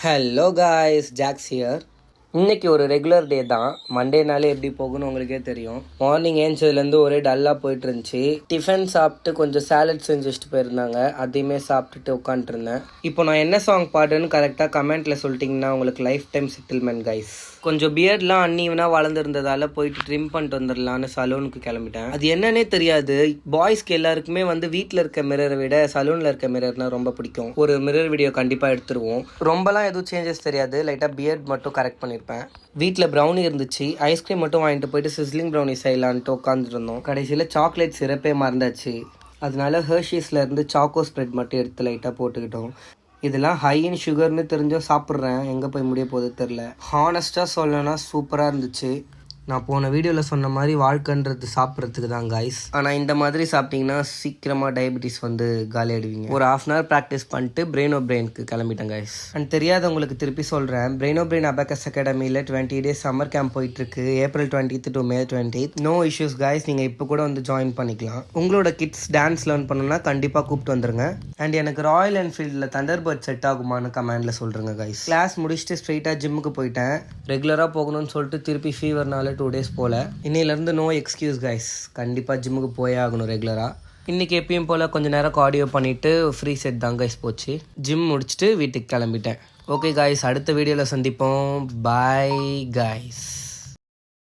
Hello guys, Jacks here. இன்னைக்கு ஒரு regular டே தான். மண்டேனாலே எப்படி போகுன்னு உங்களுக்கே தெரியும். மார்னிங் ஏஞ்சதுலேருந்து ஒரே டல்லாக போயிட்டு இருந்துச்சு. டிஃபன் சாப்பிட்டு கொஞ்சம் சாலட் செஞ்சு வச்சுட்டு போயிருந்தாங்க. அதையுமே சாப்பிட்டுட்டு உட்காந்துருந்தேன். இப்போ நான் என்ன சாங் பாடுறேன்னு கரெக்டாக கமெண்ட்டில் சொல்லிட்டிங்கன்னா உங்களுக்கு லைஃப் டைம் செட்டில்மெண்ட் கைஸ். கொஞ்சம் பியர்ட்லாம் அன்இவனாக வளர்ந்துருந்ததால் போயிட்டு ட்ரிம் பண்ணிட்டு வந்துடலான்னு சலூனுக்கு கிளம்பிட்டேன். அது என்னன்னே தெரியாது. பாய்ஸ்க்கு எல்லாருக்குமே வீட்டில் இருக்க மிரரை விட சலூனில் இருக்க மிரர்னால் ரொம்ப பிடிக்கும். ஒரு மிரர் வீடியோ கண்டிப்பாக எடுத்துருவோம். ரொம்பலாம் எதுவும் சேஞ்சஸ் தெரியாது. லைட்டாக பியர்ட் மட்டும் கரெக்ட் பண்ணியிருப்பேன். வீட்டில் ப்ரௌனி இருந்துச்சு. ஐஸ்கிரீம் மட்டும் வாங்கிட்டு போயிட்டு சிஸ்லிங் ப்ரௌனி செய்யலான்ட்டு உட்காந்துருந்தோம். கடைசியில் சாக்லேட் சிரப்பே மறந்தாச்சு. அதனால ஹெர்ஷீஸ்லேருந்து சாக்கோ ஸ்ப்ரெட் மட்டும் எடுத்து லைட்டாக போட்டுக்கிட்டோம். இதெல்லாம் ஹை இன் சுகர்னு தெரிஞ்சோ சாப்பிட்றேன். எங்கே போய் முடிய போகுது தெரில. ஹானஸ்ட்டாக சொல்லணும்னா சூப்பராக இருந்துச்சு. நான் போன வீடியோவில் சொன்ன மாதிரி வாழ்க்கைன்றது சாப்பிட்றதுக்கு தான் கைஸ். ஆனால் இந்த மாதிரி சாப்பிட்டிங்கன்னா சீக்கிரமாக டயபெட்டிஸ் காலி ஆகிடுவீங்க. ஒரு ½ ப்ராக்டிஸ் பண்ணிட்டு பிரெயினுக்கு கிளம்பிட்டேன் கைஸ். அண்ட் தெரியாதவங்களுக்கு திருப்பி சொல்கிறேன், பிரெயின் அபேக்கஸ் அகாடமியில் 20 days சம்மர் கேம்ப் போயிட்டுருக்கு. April 20th to May 20th. No issues guys. நீங்கள் இப்போ கூட ஜாயின் பண்ணிக்கலாம். உங்களோட கிட்ஸ் டான்ஸ் லேர்ன் பண்ணணும்னா கண்டிப்பாக கூப்பிட்டு வந்துருங்க. அண்ட் எனக்கு ராயல் என்ஃபீல்டில் தண்டர்பர்ட் செட் ஆகுமான்னு கமெண்டில் சொல்கிறேங்க கைஸ். கிளாஸ் முடிச்சுட்டு ஸ்ட்ரெயிட்டாக ஜிம்முக்கு போயிட்டேன். ரெகுலராக போகணும்னு சொல்லிட்டு திருப்பி ஃபீவர்னால 2 days போல். இன்னையிலேருந்து நோ எக்ஸ்கியூஸ் கைஸ். கண்டிப்பாக ஜிம்முக்கு போயே ஆகணும் ரெகுலராக. இன்றைக்கி எப்பயும் போல் கொஞ்சம் நேரம் கார்டியோ பண்ணிவிட்டு ஃப்ரீ செட் தான் கைஸ் போச்சு. ஜிம் முடிச்சுட்டு வீட்டுக்கு கிளம்பிட்டேன். ஓகே கைஸ், அடுத்த வீடியோவில் சந்திப்போம். Bye guys.